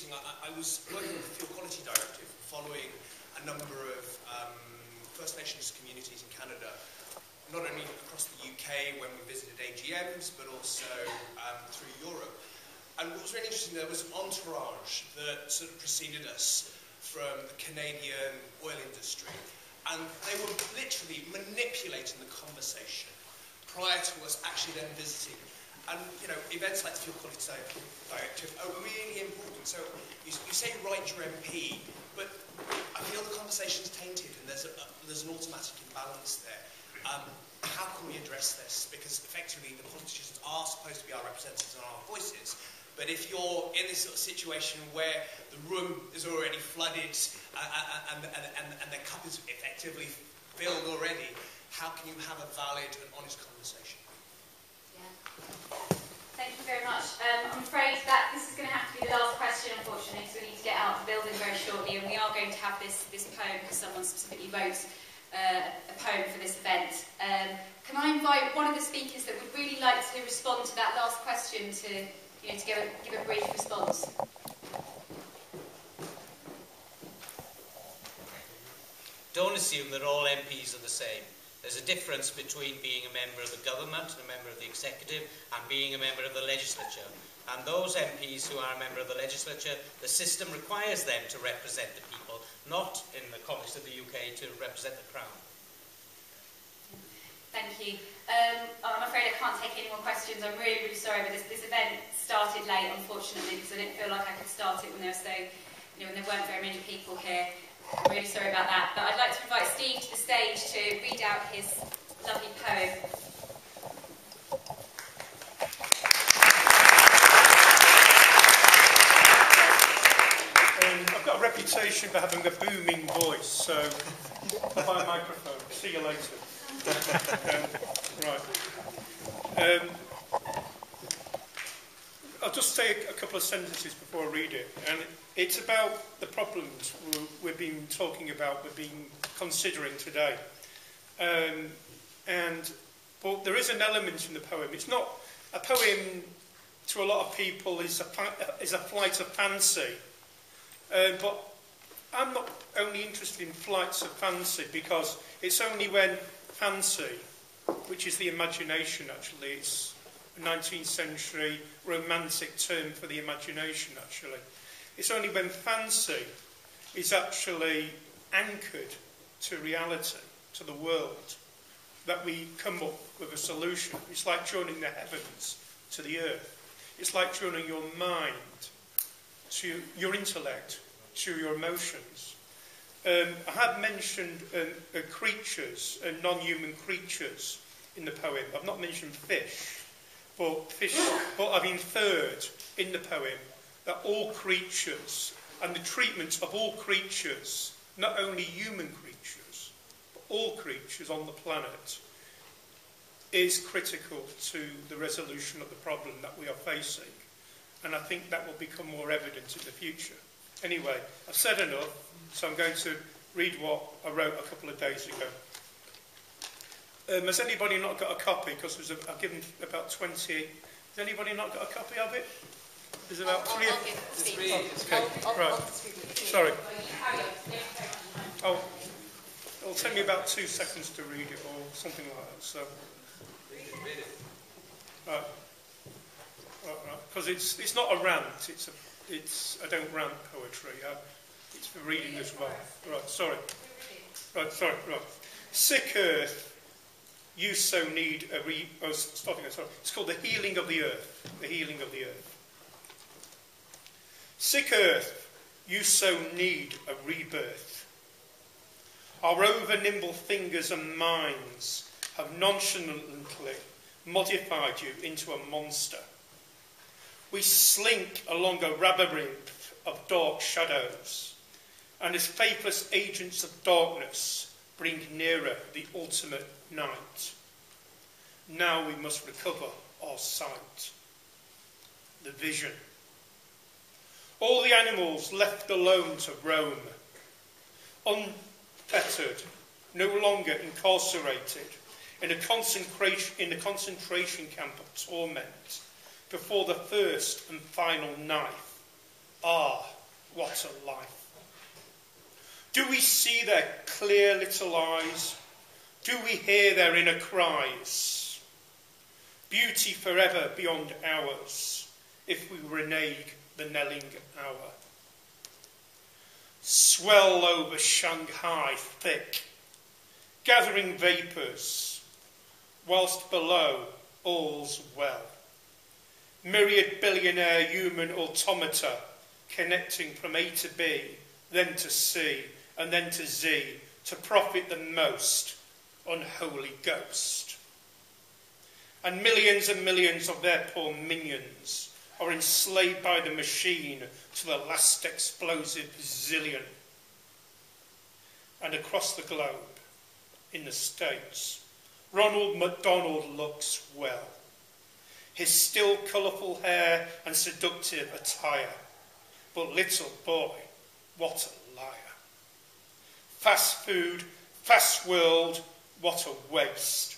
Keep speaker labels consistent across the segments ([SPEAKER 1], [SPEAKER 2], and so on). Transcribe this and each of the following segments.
[SPEAKER 1] interesting. I was working with the Fuel Quality Directive, following a number of First Nations communities in Canada, not only across the UK when we visited AGMs, but also through Europe. And what was really interesting, there was an entourage that sort of preceded us from the Canadian oil industry. And they were literally manipulating the conversation prior to us actually then visiting. And, you know, events like the Fuel Quality Directive are really important. So you say you write your MP, but I feel the conversation's tainted and there's an automatic imbalance there. How can we address this? Because effectively the politicians are supposed to be our representatives and our voices. But if you're in this sort of situation where the room is already flooded and the cup is effectively filled already, how can you have a valid and honest conversation?
[SPEAKER 2] Thank you very much. I'm afraid that this is going to have to be the last question, unfortunately, because we need to get out of the building very shortly, and we are going to have this poem because someone specifically wrote a poem for this event. Can I invite one of the speakers that would really like to respond to that last question to give a brief response?
[SPEAKER 3] Don't assume that all MPs are the same. There's a difference between being a member of the government, a member of the executive, and being a member of the legislature. And those MPs who are a member of the legislature, the system requires them to represent the people, not in the context of the UK to represent the Crown.
[SPEAKER 2] Thank you. I'm afraid I can't take any more questions. I'm really, really sorry, but this event started late, unfortunately, because I didn't feel like I could start it when there weren't very many people here. I'm really sorry about that. But I'd like to invite Steve to the stage to read out his lovely poem.
[SPEAKER 4] I've got a reputation for having a booming voice, so I'll buy a microphone. See you later. Right. I'll just say a couple of sentences before I read it. And it's about the problems we've been talking about, we've been considering today. But there is an element in the poem. It's not a poem to a lot of people is a flight of fancy. But I'm not only interested in flights of fancy because it's only when fancy, which is the imagination actually, it's a 19th century romantic term for the imagination actually. It's only when fancy is actually anchored to reality, to the world, that we come up with a solution. It's like joining the heavens to the earth. It's like joining your mind to your intellect, to your emotions. I have mentioned creatures, non-human creatures in the poem. I've not mentioned fish, but I've inferred in the poem that all creatures and the treatment of all creatures, not only human creatures, but all creatures on the planet, is critical to the resolution of the problem that we are facing. And I think that will become more evident in the future. Anyway, I've said enough, so I'm going to read what I wrote a couple of days ago. Has anybody not got a copy? Because I've given about 20. Has anybody not got a copy of it? There's about three. Right. Sorry. It'll take me about 2 seconds to read it or something like that. So. Right. Because it's not a rant. I don't rant poetry. It's for reading as well. Right. Sorry. Right. Sick earth. You so need a It's called the healing of the earth. The healing of the earth. Sick earth, you so need a rebirth. Our over-nimble fingers and minds have nonchalantly modified you into a monster. We slink along a labyrinth of dark shadows, and as faithless agents of darkness bring nearer the ultimate night. Now we must recover our sight, the vision. All the animals left alone to roam, unfettered, no longer incarcerated, in a concentration camp of torment, before the first and final knife. Ah, what a life. Do we see their clear little eyes? Do we hear their inner cries? Beauty forever beyond ours, if we renege the knelling hour. Swell over Shanghai thick, gathering vapours, whilst below all's well. Myriad billionaire human automata connecting from A to B, then to C, and then to Z, to profit the most, unholy ghost. And millions of their poor minions are enslaved by the machine to the last explosive zillion. And across the globe, in the States, Ronald McDonald looks well. His still colourful hair and seductive attire. But little boy, what a liar. Fast food, fast world, what a waste.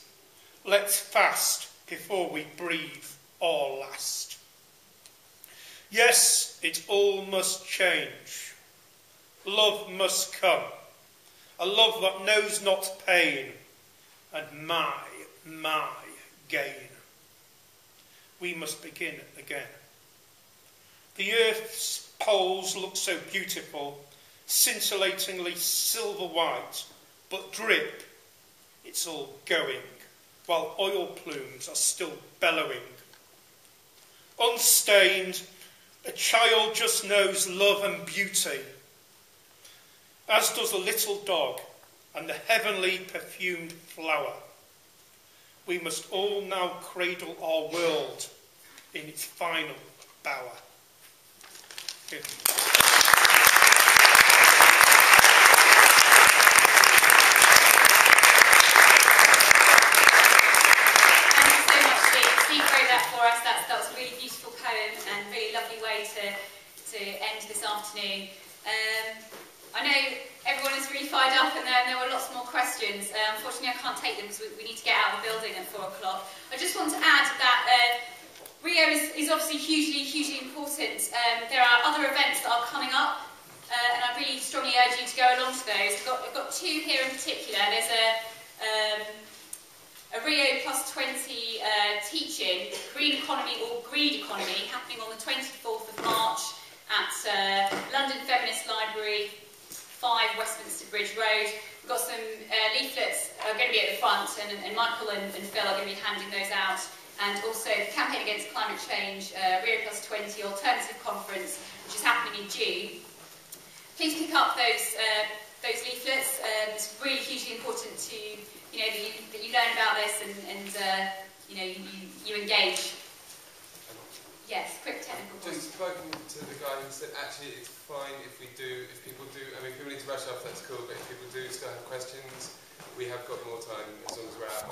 [SPEAKER 4] Let's fast before we breathe our last. Yes, it all must change. Love must come. A love that knows not pain. And my gain. We must begin again. The earth's poles look so beautiful, scintillatingly silver white, but drip, it's all going, while oil plumes are still bellowing. Unstained, a child just knows love and beauty, as does the little dog and the heavenly perfumed flower. We must all now cradle our world in its final bower. Thank you.
[SPEAKER 2] For us, that was a really beautiful poem and a really lovely way to end this afternoon. I know everyone is really fired up and there were lots more questions. Unfortunately, I can't take them because we need to get out of the building at 4 o'clock. I just want to add that Rio is obviously hugely important. There are other events that are coming up and I really strongly urge you to go along to those. I've got two here in particular. There's a Rio+20 teaching, Green Economy or Greed Economy, happening on the 24th of March at London Feminist Library, 5 Westminster Bridge Road. We've got some leaflets are going to be at the front, and Michael and Phil are going to be handing those out. And also the Campaign Against Climate Change, Rio+20 Alternative Conference, which is happening in June. Please pick up those leaflets. It's really hugely important to that you learn about this and you engage. Yes, quick technical point.
[SPEAKER 5] Just spoken to the guy who said actually it's fine if people do, I mean, if people need to rush off, that's cool, but if people do still have questions, we have got more time as long as we're out.